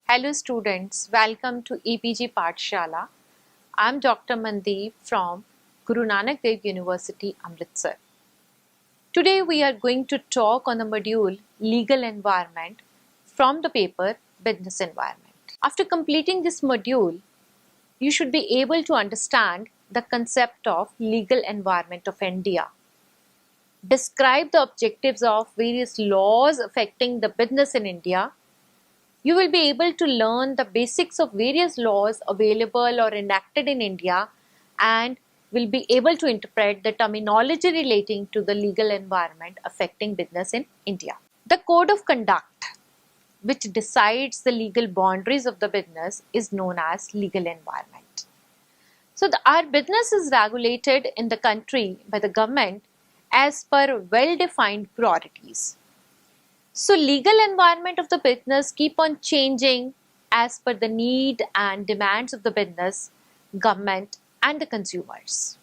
Hello students, welcome to EPG Pathshala. I am Dr. Mandeep from Guru Nanak Dev University, Amritsar. Today we are going to talk on the module Legal Environment from the paper Business Environment. After completing this module, you should be able to understand the concept of legal environment of India. Describe the objectives of various laws affecting the business in India. You will be able to learn the basics of various laws available or enacted in India and will be able to interpret the terminology relating to the legal environment affecting business in India. The code of conduct, which decides the legal boundaries of the business, is known as legal environment. So our business is regulated in the country by the government as per well-defined priorities. So legal environment of the business keep on changing as per the need and demands of the business, government and the consumers.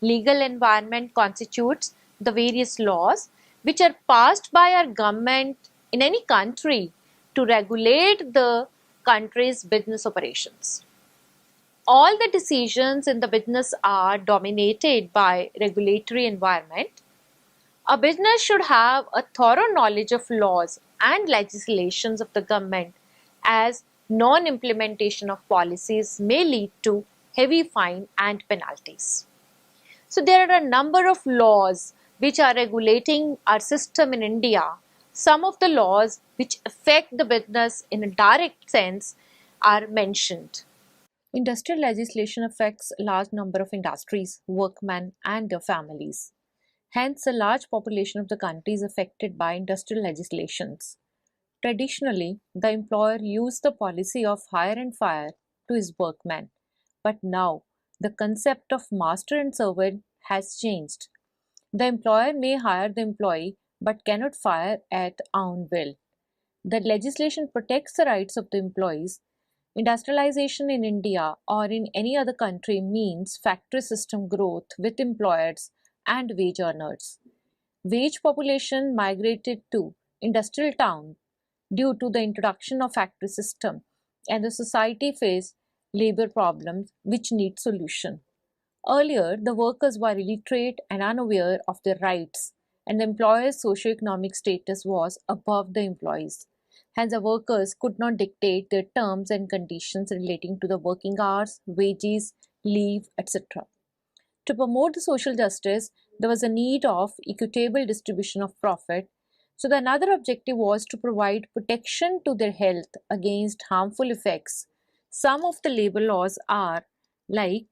Legal environment constitutes the various laws which are passed by our government in any country to regulate the country's business operations. All the decisions in the business are dominated by regulatory environment. A business should have a thorough knowledge of laws and legislations of the government, as non-implementation of policies may lead to heavy fine and penalties. So there are a number of laws which are regulating our system in India. Some of the laws which affect the business in a direct sense are mentioned. Industrial legislation affects a large number of industries, workmen and their families. Hence, a large population of the country is affected by industrial legislations. Traditionally, the employer used the policy of hire and fire to his workmen, but now the concept of master and servant has changed. The employer may hire the employee but cannot fire at own will. The legislation protects the rights of the employees. Industrialization in India or in any other country means factory system growth with employers and wage earners. Wage population migrated to industrial town due to the introduction of factory system, and the society faced labor problems which need solution. Earlier, the workers were illiterate and unaware of their rights, and the employer's socio-economic status was above the employees. Hence, the workers could not dictate their terms and conditions relating to the working hours, wages, leave, etc. To promote the social justice, there was a need of equitable distribution of profit. So the another objective was to provide protection to their health against harmful effects. Some of the labor laws are like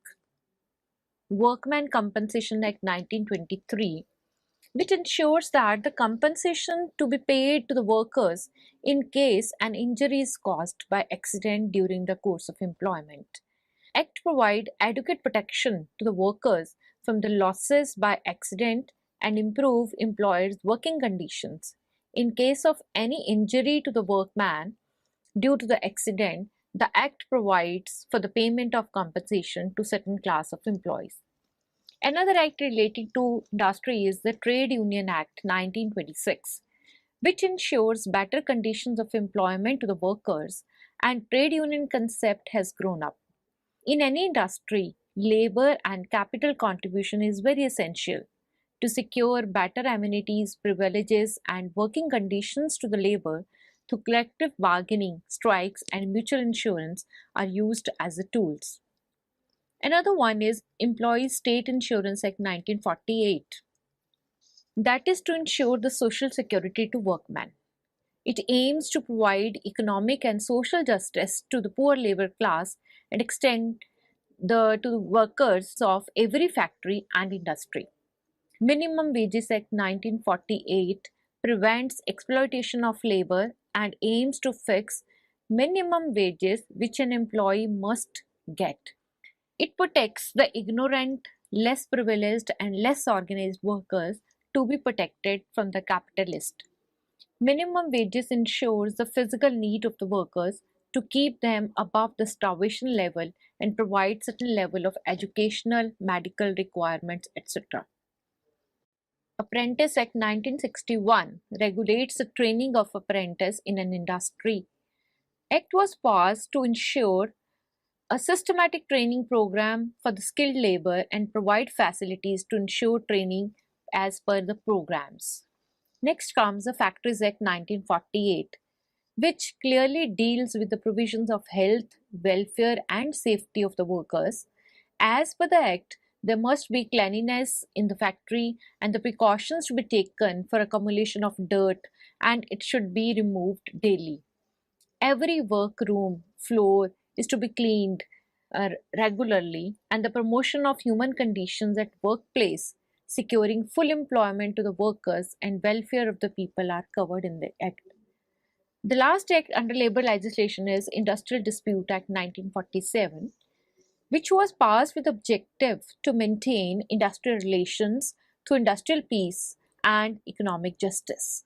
Workman Compensation Act 1923, which ensures that the compensation to be paid to the workers in case an injury is caused by accident during the course of employment. Act provide adequate protection to the workers from the losses by accident and improve employers' working conditions. In case of any injury to the workman due to the accident, the Act provides for the payment of compensation to certain class of employees. Another act relating to industry is the Trade Union Act 1926, which ensures better conditions of employment to the workers, and trade union concept has grown up. In any industry, labor and capital contribution is very essential. To secure better amenities, privileges, and working conditions to the labor through collective bargaining, strikes, and mutual insurance are used as the tools. Another one is Employees State Insurance Act 1948. That is to ensure the social security to workmen. It aims to provide economic and social justice to the poor labor class and extend to the workers of every factory and industry. Minimum Wages Act 1948 prevents exploitation of labor and aims to fix minimum wages which an employee must get. It protects the ignorant, less privileged, and less organized workers to be protected from the capitalist. Minimum wages ensures the physical need of the workers to keep them above the starvation level and provide certain level of educational, medical requirements, etc. Apprentice Act 1961 regulates the training of apprentice in an industry. Act was passed to ensure a systematic training program for the skilled labor and provide facilities to ensure training as per the programs. Next comes the Factories Act 1948, which clearly deals with the provisions of health, welfare, and safety of the workers. As per the Act, there must be cleanliness in the factory and the precautions to be taken for accumulation of dirt, and it should be removed daily. Every workroom floor is to be cleaned regularly, and the promotion of human conditions at workplace, securing full employment to the workers and welfare of the people are covered in the Act. The last act under labor legislation is Industrial Dispute Act 1947, which was passed with the objective to maintain industrial relations through industrial peace and economic justice.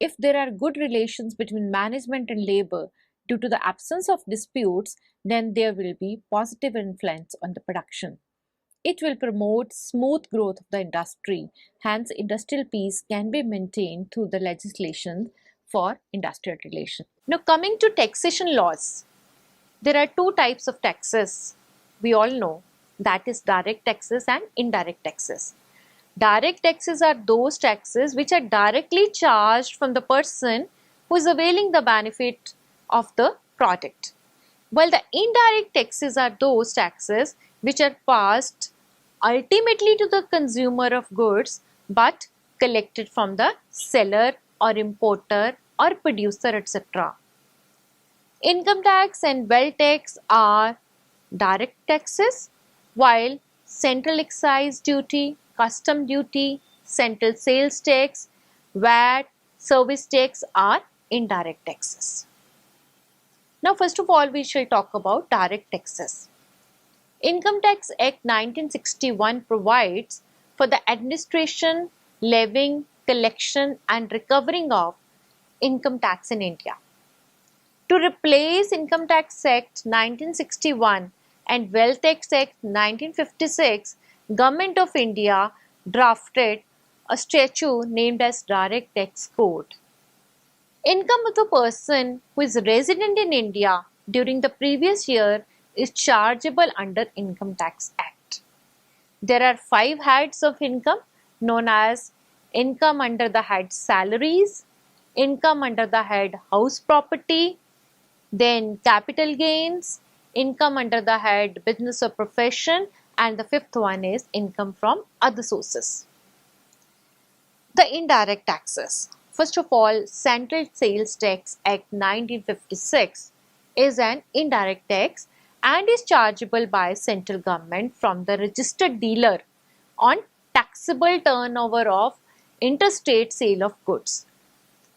If there are good relations between management and labor due to the absence of disputes, then there will be positive influence on the production. It will promote smooth growth of the industry. Hence, industrial peace can be maintained through the legislation for industrial relations. Now, coming to taxation laws, there are two types of taxes. We all know, that is direct taxes and indirect taxes. Direct taxes are those taxes which are directly charged from the person who is availing the benefit of the product, while the indirect taxes are those taxes which are passed ultimately to the consumer of goods but collected from the seller or importer or producer, etc. Income tax and wealth tax are direct taxes, while central excise duty, custom duty, central sales tax, VAT, service tax are indirect taxes. Now, first of all, we shall talk about direct taxes. Income Tax Act 1961 provides for the administration, levying, collection and recovering of income tax in India. To replace Income Tax Act 1961 and Wealth Tax Act 1956, Government of India drafted a statute named as Direct Tax Code. Income of the person who is resident in India during the previous year is chargeable under Income Tax Act. There are 5 heads of income known as income under the head salaries, income under the head house property, then capital gains, income under the head business or profession, and the 5th one is income from other sources. The indirect taxes. First of all, Central Sales Tax Act 1956 is an indirect tax and is chargeable by central government from the registered dealer on taxable turnover of interstate sale of goods.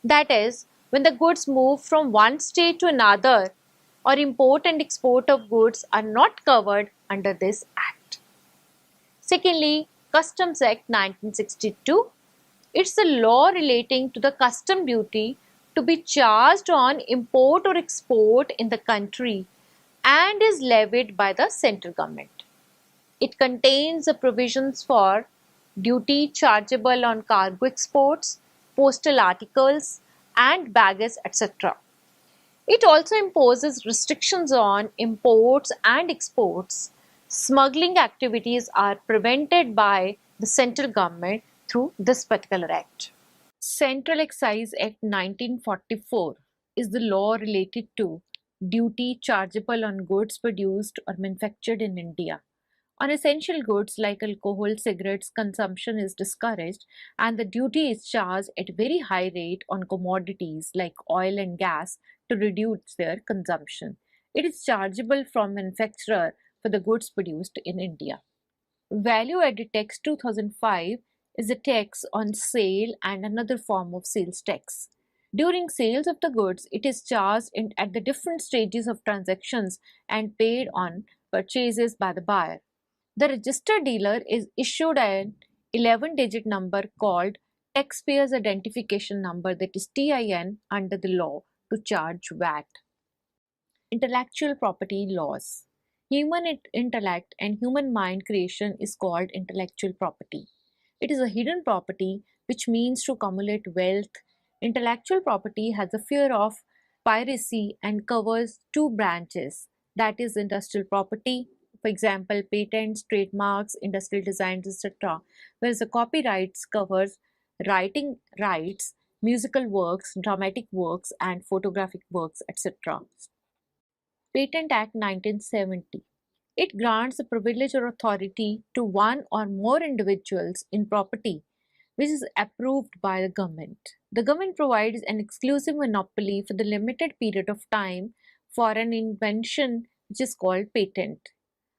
That is, when the goods move from one state to another, or import and export of goods are not covered under this act. Secondly, Customs Act 1962. It's a law relating to the custom duty to be charged on import or export in the country and is levied by the central government. It contains the provisions for duty chargeable on cargo exports, postal articles, and baggage, etc. It also imposes restrictions on imports and exports. Smuggling activities are prevented by the central government through this particular act. Central Excise Act 1944 is the law related to duty chargeable on goods produced or manufactured in India. On essential goods like alcohol, cigarettes, consumption is discouraged and the duty is charged at a very high rate on commodities like oil and gas to reduce their consumption. It is chargeable from manufacturer for the goods produced in India. Value Added Tax 2005 is a tax on sale and another form of sales tax. During sales of the goods, it is charged at the different stages of transactions and paid on purchases by the buyer. The registered dealer is issued an 11-digit number called Taxpayer's Identification Number, that is TIN, under the law to charge VAT. Intellectual property laws. Human intellect and human mind creation is called intellectual property. It is a hidden property which means to accumulate wealth. Intellectual property has a fear of piracy and covers two branches, that is industrial property, for example patents, trademarks, industrial designs, etc., whereas the copyrights covers writing rights, musical works, dramatic works and photographic works, etc. Patent Act 1970. It grants a privilege or authority to one or more individuals in property which is approved by the government. The government provides an exclusive monopoly for the limited period of time for an invention which is called patent.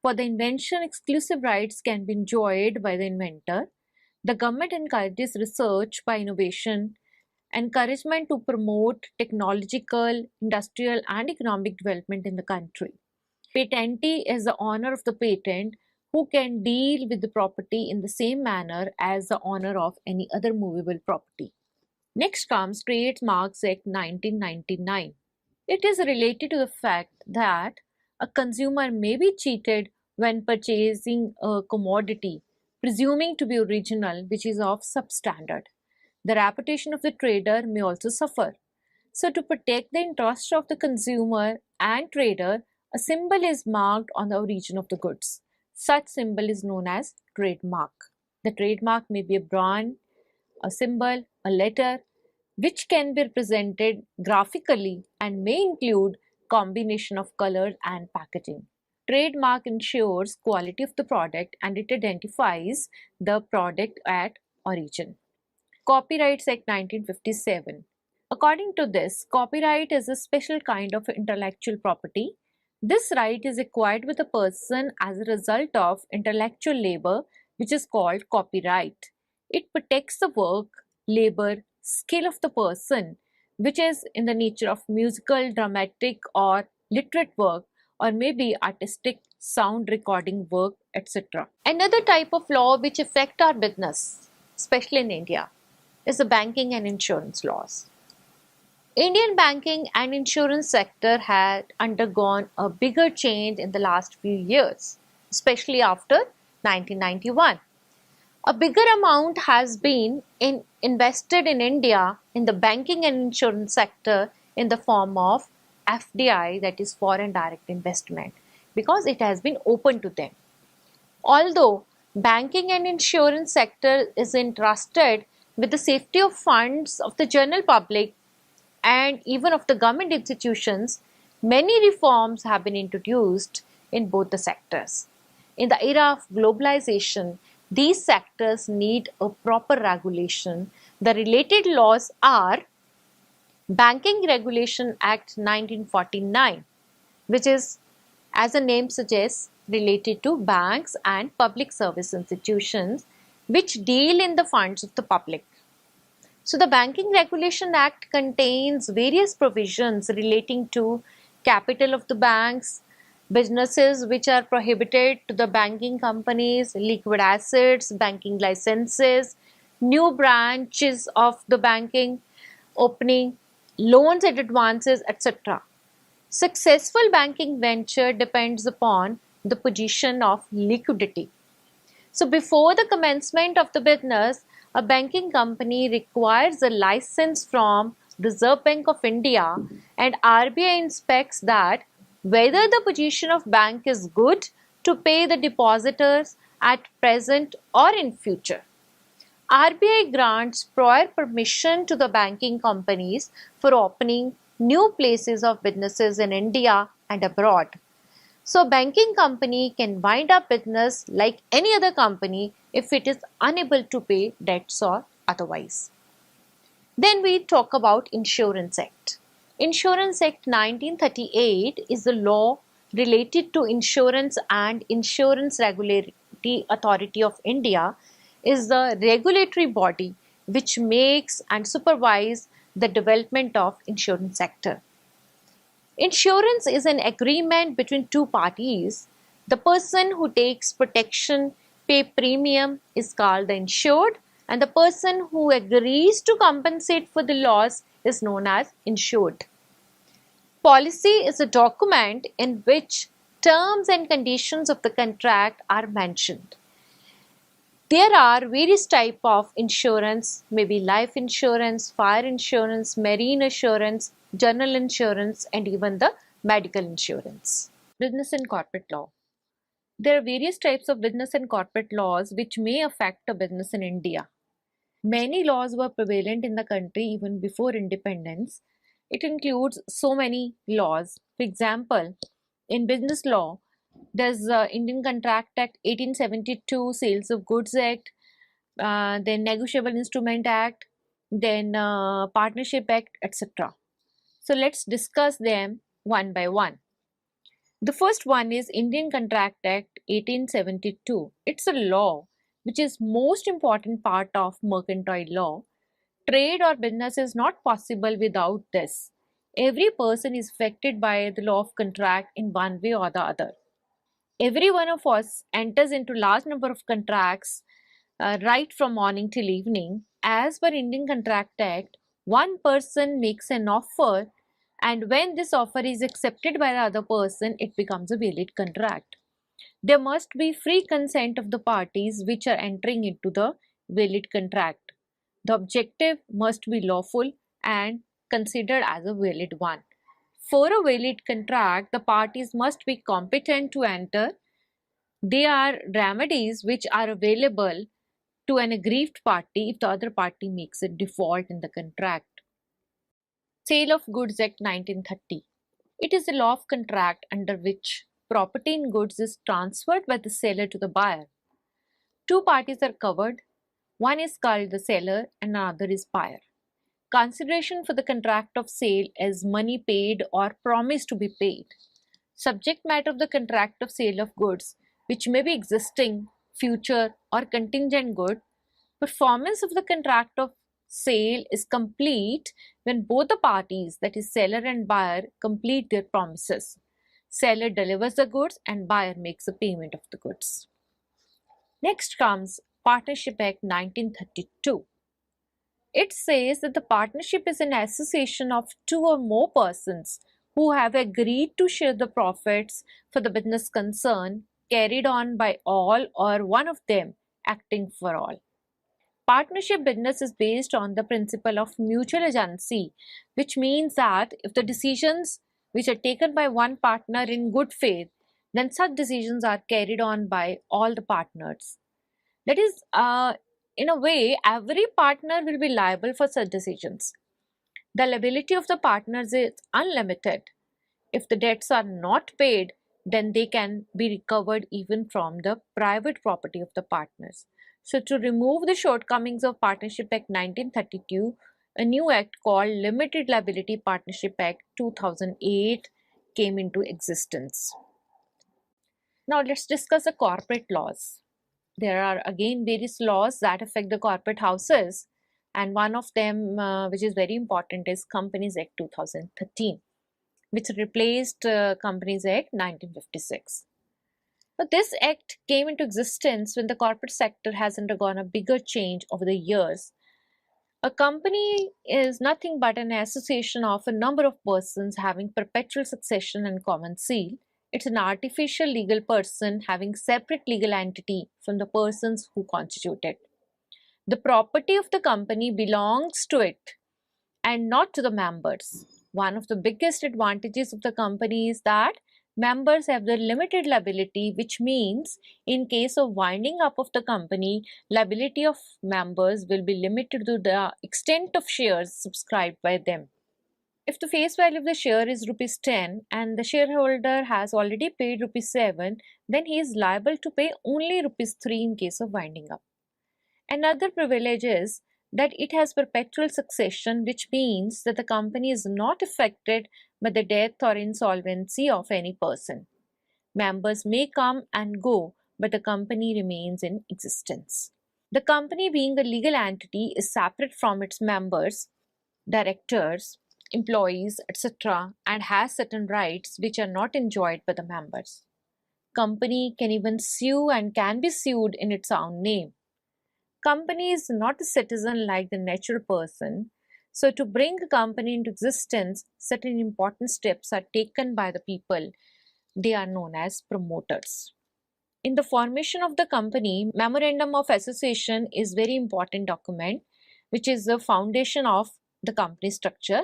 For the invention, exclusive rights can be enjoyed by the inventor. The government encourages research by innovation, encouragement to promote technological, industrial, and economic development in the country. Patentee is the owner of the patent who can deal with the property in the same manner as the owner of any other movable property. Next comes Trademarks Act 1999. It is related to the fact that a consumer may be cheated when purchasing a commodity, presuming to be original, which is of substandard. The reputation of the trader may also suffer. So, to protect the interest of the consumer and trader, a symbol is marked on the origin of the goods. Such symbol is known as trademark. The trademark may be a brand, a symbol, a letter, which can be represented graphically and may include combination of colors and packaging. Trademark ensures quality of the product and it identifies the product at origin. Copyrights Act 1957. According to this, copyright is a special kind of intellectual property. This right is acquired with a person as a result of intellectual labor, which is called copyright. It protects the work, labor, skill of the person, which is in the nature of musical, dramatic, or literate work, or maybe artistic sound recording work, etc. Another type of law which affect our business, especially in India, is the banking and insurance laws. Indian banking and insurance sector had undergone a bigger change in the last few years, especially after 1991. A bigger amount has been invested in India in the banking and insurance sector in the form of FDI, that is foreign direct investment, because it has been open to them. Although banking and insurance sector is entrusted with the safety of funds of the general public and even of the government institutions, many reforms have been introduced in both the sectors. In the era of globalization, these sectors need a proper regulation. The related laws are Banking Regulation Act 1949, which is, as the name suggests, related to banks and public service institutions which deal in the funds of the public. So the Banking Regulation Act contains various provisions relating to capital of the banks, businesses which are prohibited to the banking companies, liquid assets, banking licenses, new branches of the banking, opening, loans and advances, etc. Successful banking venture depends upon the position of liquidity. So before the commencement of the business, a banking company requires a license from Reserve Bank of India and RBI inspects that whether the position of bank is good to pay the depositors at present or in future. RBI grants prior permission to the banking companies for opening new places of businesses in India and abroad. So banking company can wind up business like any other company if it is unable to pay debts or otherwise. Then we talk about Insurance Act. Insurance Act 1938 is the law related to insurance, and Insurance Regulatory Authority of India is the regulatory body which makes and supervises the development of insurance sector. Insurance is an agreement between two parties. The person who takes protection pay premium is called the insured, and the person who agrees to compensate for the loss is known as insured. Policy is a document in which terms and conditions of the contract are mentioned. There are various types of insurance, maybe life insurance, fire insurance, marine insurance, general insurance, and even the medical insurance. Business and corporate law. There are various types of business and corporate laws which may affect a business in India. Many laws were prevalent in the country even before independence. It includes so many laws. For example, in business law, there's the Indian Contract Act 1872, Sales of Goods Act, then Negotiable Instrument Act, then Partnership Act, etc. So let's discuss them one by one. The first one is Indian Contract Act 1872. It's a law which is most important part of mercantile law. Trade or business is not possible without this. Every person is affected by the law of contract in one way or the other. Every one of us enters into large number of contracts right from morning till evening. As per Indian Contract Act, one person makes an offer, and when this offer is accepted by the other person, it becomes a valid contract. There must be free consent of the parties which are entering into the valid contract. The objective must be lawful and considered as a valid one. For a valid contract, the parties must be competent to enter. There are remedies which are available to an aggrieved party if the other party makes a default in the contract. Sale of Goods Act 1930. It is a law of contract under which property in goods is transferred by the seller to the buyer. Two parties are covered. One is called the seller and another is buyer. Consideration for the contract of sale is money paid or promised to be paid. Subject matter of the contract of sale of goods, which may be existing, future, or contingent good. Performance of the contract of sale is complete when both the parties, that is seller and buyer, complete their promises. Seller delivers the goods and buyer makes the payment of the goods. Next comes Partnership Act 1932. It says that the partnership is an association of two or more persons who have agreed to share the profits for the business concern carried on by all or one of them acting for all. Partnership business is based on the principle of mutual agency, which means that if the decisions which are taken by one partner in good faith, then such decisions are carried on by all the partners. That is, in a way, every partner will be liable for such decisions. The liability of the partners is unlimited. If the debts are not paid, then they can be recovered even from the private property of the partners. So to remove the shortcomings of Partnership Act 1932, a new act called Limited Liability Partnership Act 2008 came into existence. Now let's discuss the corporate laws. There are again various laws that affect the corporate houses, and one of them which is very important is Companies Act 2013, which replaced Companies Act 1956. Now, this act came into existence when the corporate sector has undergone a bigger change over the years. A company is nothing but an association of a number of persons having perpetual succession and common seal. It's an artificial legal person having separate legal entity from the persons who constitute it. The property of the company belongs to it and not to the members. One of the biggest advantages of the company is that members have the limited liability, which means in case of winding up of the company, liability of members will be limited to the extent of shares subscribed by them. If the face value of the share is rupees 10 and the shareholder has already paid rupees 7, then he is liable to pay only rupees 3 in case of winding up. Another privilege is that it has perpetual succession, which means that the company is not affected by the death or insolvency of any person. Members may come and go, but the company remains in existence. The company, being a legal entity, is separate from its members, directors, employees, etc., and has certain rights which are not enjoyed by the members. Company can even sue and can be sued in its own name. Company is not a citizen like the natural person. So to bring a company into existence, certain important steps are taken by the people. They are known as promoters. In the formation of the company, Memorandum of Association is very important document, which is the foundation of the company structure.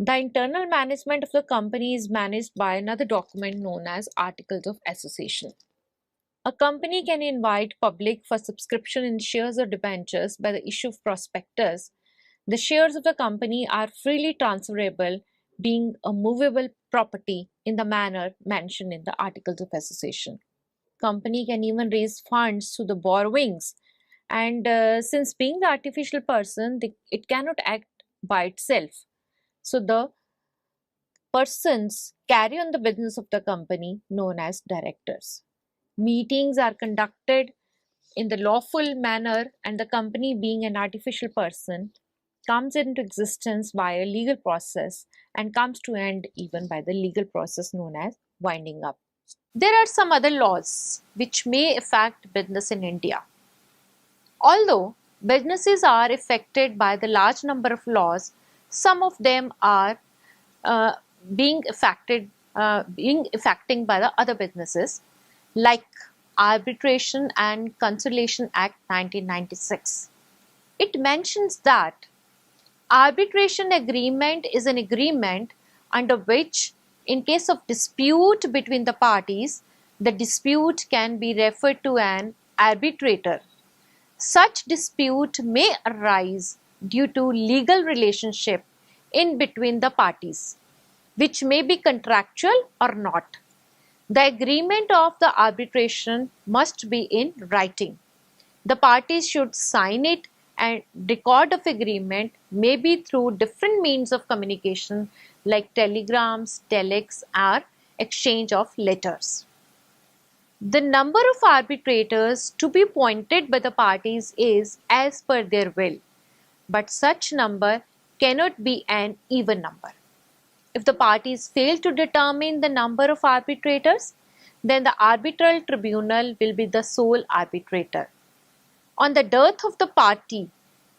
The internal management of the company is managed by another document known as Articles of Association. A company can invite public for subscription in shares or debentures by the issue of prospectus. The shares of the company are freely transferable, being a movable property in the manner mentioned in the Articles of Association. Company can even raise funds through the borrowings, and since being the artificial person, it cannot act by itself. So the persons carry on the business of the company known as directors. Meetings are conducted in the lawful manner, and the company, being an artificial person, comes into existence by a legal process and comes to end even by the legal process known as winding up. There are some other laws which may affect business in India. Although businesses are affected by the large number of laws, some of them are uh, being affecting by the other businesses, like Arbitration and Conciliation Act 1996. It mentions that arbitration agreement is an agreement under which, in case of dispute between the parties, the dispute can be referred to an arbitrator. Such dispute may arise due to legal relationship in between the parties, which may be contractual or not. The agreement of the arbitration must be in writing. The parties should sign it, and record of agreement may be through different means of communication like telegrams, telex, or exchange of letters. The number of arbitrators to be appointed by the parties is as per their will, but such number cannot be an even number. If the parties fail to determine the number of arbitrators, then the arbitral tribunal will be the sole arbitrator. On the death of the party,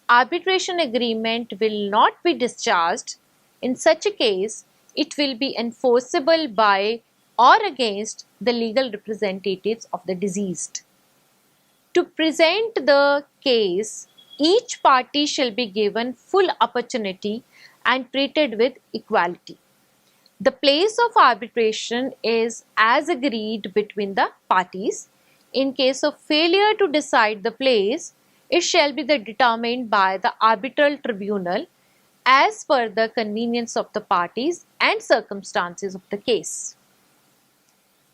arbitration agreement will not be discharged. In such a case, it will be enforceable by or against the legal representatives of the deceased. To present the case, each party shall be given full opportunity and treated with equality. The place of arbitration is as agreed between the parties. In case of failure to decide the place, it shall be determined by the arbitral tribunal as per the convenience of the parties and circumstances of the case.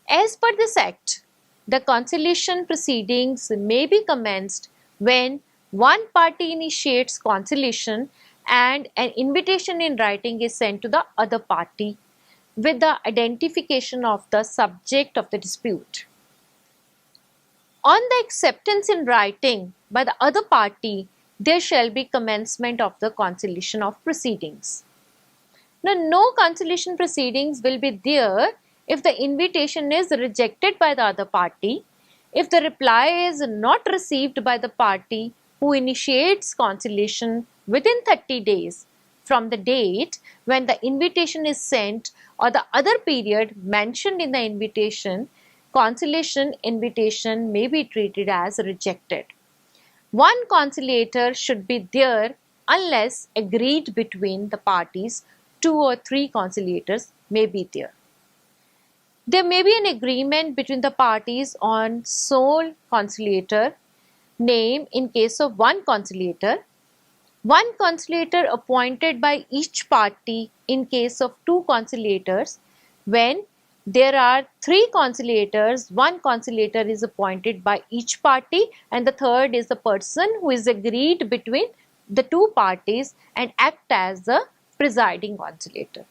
As per this Act, the conciliation proceedings may be commenced when one party initiates conciliation and an invitation in writing is sent to the other party with the identification of the subject of the dispute. On the acceptance in writing by the other party, there shall be commencement of the conciliation of proceedings. Now, no conciliation proceedings will be there if the invitation is rejected by the other party, if the reply is not received by the party who initiates conciliation within 30 days from the date when the invitation is sent, or the other period mentioned in the invitation, conciliation invitation may be treated as rejected. One conciliator should be there unless agreed between the parties. 2 or 3 conciliators may be there. There may be an agreement between the parties on sole conciliator name in case of one conciliator. One conciliator appointed by each party in case of 2 conciliators. When there are 3 conciliators, one conciliator is appointed by each party, and the third is the person who is agreed between the 2 parties and act as the presiding conciliator.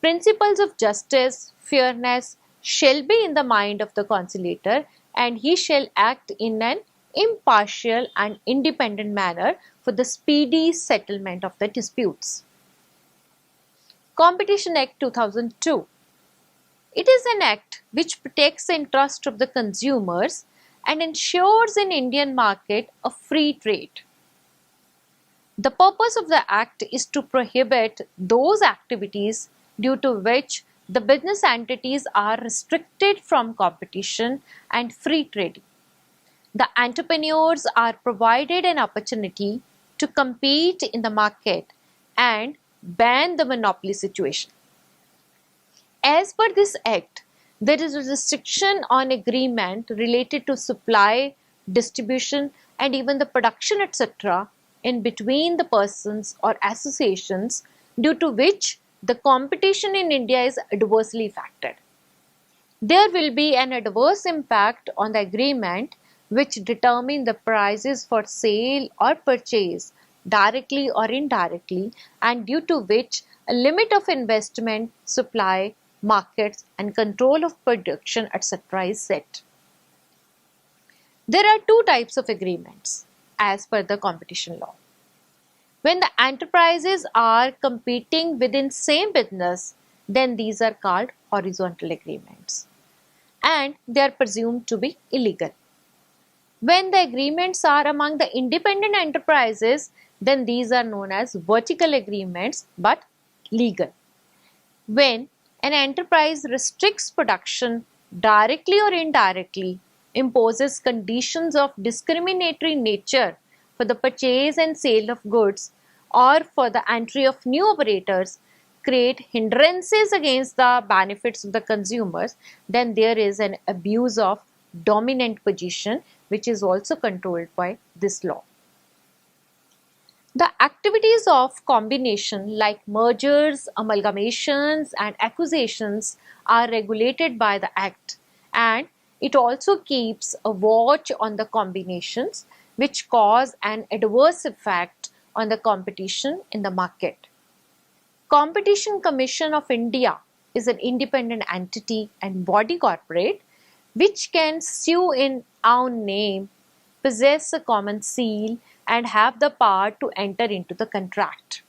Principles of justice, fairness shall be in the mind of the conciliator, and he shall act in an impartial and independent manner for the speedy settlement of the disputes. Competition Act 2002. It is an act which protects the interest of the consumers and ensures in Indian market a free trade. The purpose of the act is to prohibit those activities due to which the business entities are restricted from competition and free trading. The entrepreneurs are provided an opportunity to compete in the market and ban the monopoly situation. As per this act, there is a restriction on agreement related to supply, distribution, and even the production, etc., in between the persons or associations, due to which the competition in India is adversely affected. There will be an adverse impact on the agreement which determine the prices for sale or purchase directly or indirectly, and due to which a limit of investment, supply, markets, and control of production, etc. is set. There are two types of agreements as per the competition law. When the enterprises are competing within same business, then these are called horizontal agreements, and they are presumed to be illegal. When the agreements are among the independent enterprises, then these are known as vertical agreements but legal. When an enterprise restricts production directly or indirectly, imposes conditions of discriminatory nature for the purchase and sale of goods, or for the entry of new operators, create hindrances against the benefits of the consumers, then there is an abuse of dominant position which is also controlled by this law. The activities of combination like mergers, amalgamations, and acquisitions are regulated by the Act, and it also keeps a watch on the combinations which cause an adverse effect on the competition in the market. Competition Commission of India is an independent entity and body corporate which can sue in own name, possess a common seal, and have the power to enter into the contract.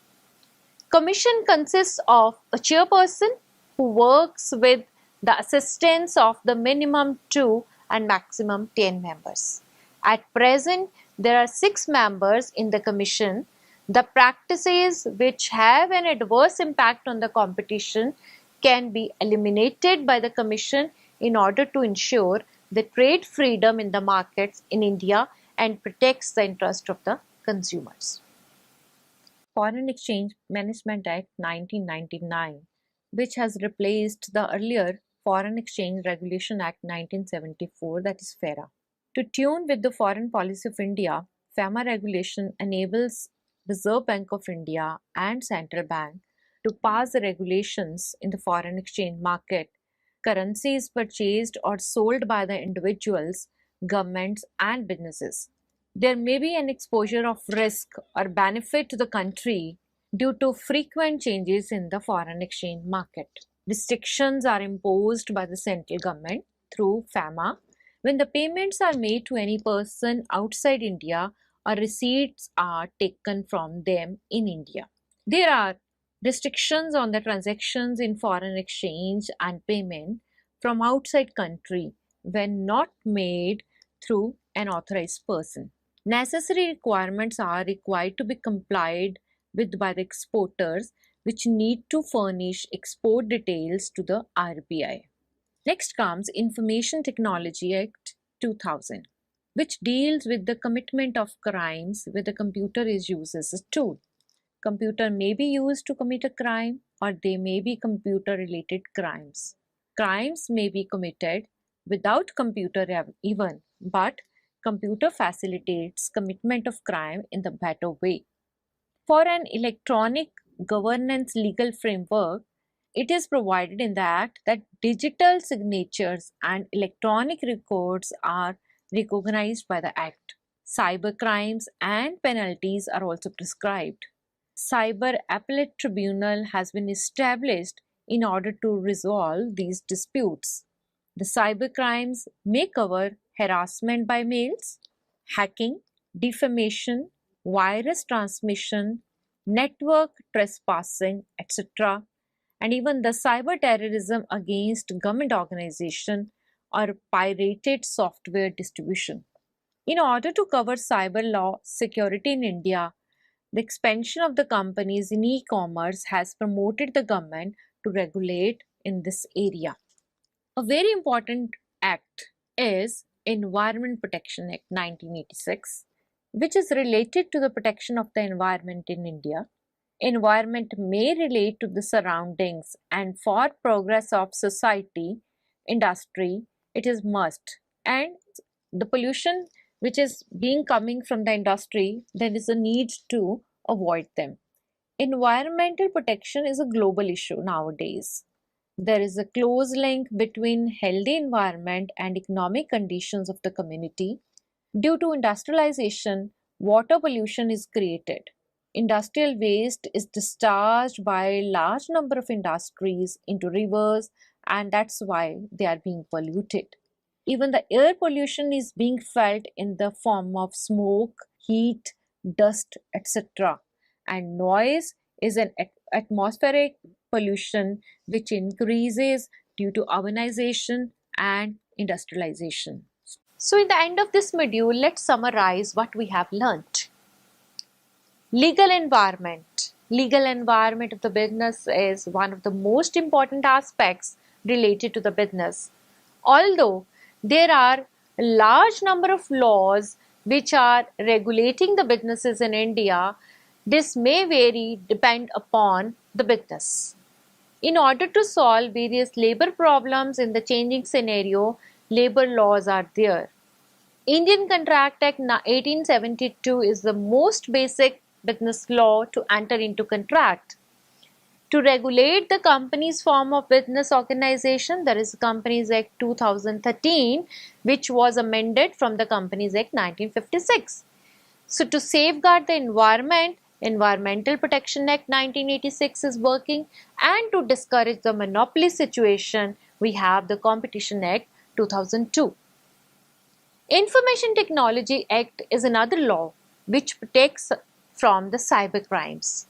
Commission consists of a chairperson who works with the assistance of the minimum 2 and maximum 10 members. At present, there are 6 members in the commission. The practices which have an adverse impact on the competition can be eliminated by the commission in order to ensure the trade freedom in the markets in India and protects the interest of the consumers. Foreign Exchange Management Act 1999, which has replaced the earlier Foreign Exchange Regulation Act 1974, that is FERA. To tune with the foreign policy of India, FEMA regulation enables Reserve Bank of India and Central Bank to pass the regulations in the foreign exchange market. Currency is purchased or sold by the individuals, governments, and businesses. There may be an exposure of risk or benefit to the country due to frequent changes in the foreign exchange market. Restrictions are imposed by the central government through FEMA when the payments are made to any person outside India or receipts are taken from them in India. There are restrictions on the transactions in foreign exchange and payment from outside country when not made through an authorized person. Necessary requirements are required to be complied with by the exporters, which need to furnish export details to the RBI. Next comes Information Technology Act 2000, which deals with the commitment of crimes where the computer is used as a tool. Computer may be used to commit a crime or they may be computer related crimes. Crimes may be committed without computer even, but computer facilitates commitment of crime in the better way. For an electronic governance legal framework, it is provided in the Act that digital signatures and electronic records are recognized by the Act. Cyber crimes and penalties are also prescribed. Cyber Appellate Tribunal has been established in order to resolve these disputes. The cyber crimes may cover harassment by mails, hacking, defamation, virus transmission, network trespassing, etc., and even the cyber terrorism against government organization or pirated software distribution. In order to cover cyber law security in India, the expansion of the companies in e-commerce has promoted the government to regulate in this area. A very important act is Environment Protection Act 1986, which is related to the protection of the environment in India. Environment may relate to the surroundings, and for progress of society, industry, it is must. And the pollution which is being coming from the industry, there is a need to avoid them. Environmental protection is a global issue nowadays. There is a close link between healthy environment and economic conditions of the community. Due to industrialization, water pollution is created. Industrial waste is discharged by a large number of industries into rivers, and that's why they are being polluted. Even the air pollution is being felt in the form of smoke, heat, dust, etc. And noise is an atmospheric pollution which increases due to urbanization and industrialization. So, in the end of this module, let's summarize what we have learnt. Legal environment. Legal environment of the business is one of the most important aspects related to the business. Although there are a large number of laws which are regulating the businesses in India, this may vary depend upon the business. In order to solve various labor problems in the changing scenario, labor laws are there. Indian Contract Act 1872 is the most basic business law to enter into contract. To regulate the company's form of business organization, there is Companies Act 2013, which was amended from the Companies Act 1956. So to safeguard the environment, Environmental Protection Act 1986 is working, and to discourage the monopoly situation, we have the Competition Act 2002. Information Technology Act is another law which protects from the cyber crimes.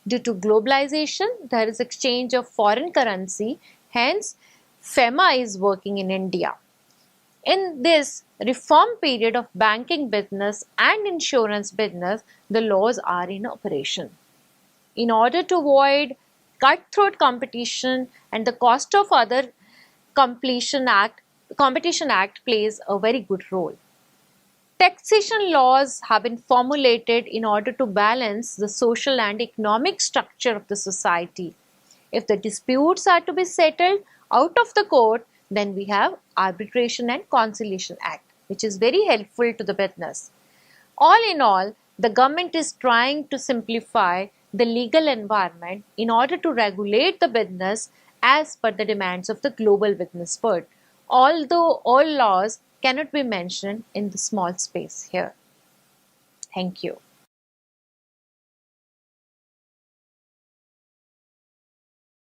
Due to globalization, there is exchange of foreign currency, hence FEMA is working in India. In this reform period of banking business and insurance business, the laws are in operation. In order to avoid cutthroat competition and the cost of other Competition Act plays a very good role. Taxation laws have been formulated in order to balance the social and economic structure of the society. If the disputes are to be settled out of the court, then we have Arbitration and Conciliation Act, which is very helpful to the business. All in all, the government is trying to simplify the legal environment in order to regulate the business as per the demands of the global business world, although all laws cannot be mentioned in the small space here. Thank you.